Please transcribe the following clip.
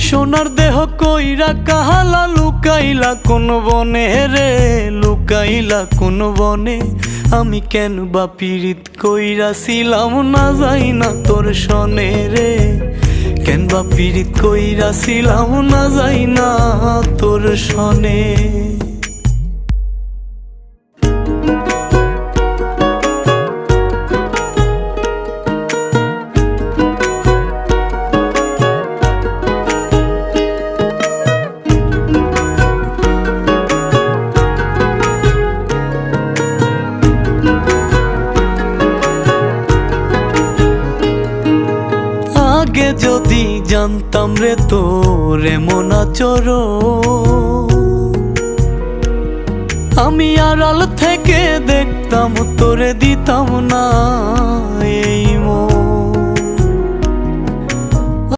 সোনার দেহ কইরা কাহালা লুকাইলা কোন বনে রে, লুকাইলা কোন বনে। আমি কেন বা পীড়িত কইরাছিলাম না যাই না তোর সনে রে, কেন বা পীড়িত কইরাছিলাম না যাই না তোর সনে। আগে যদি জানতাম রে তোর এমন আচরণ, আমি আড়াল থেকে দেখতাম তোরে দিতাম না এই মন।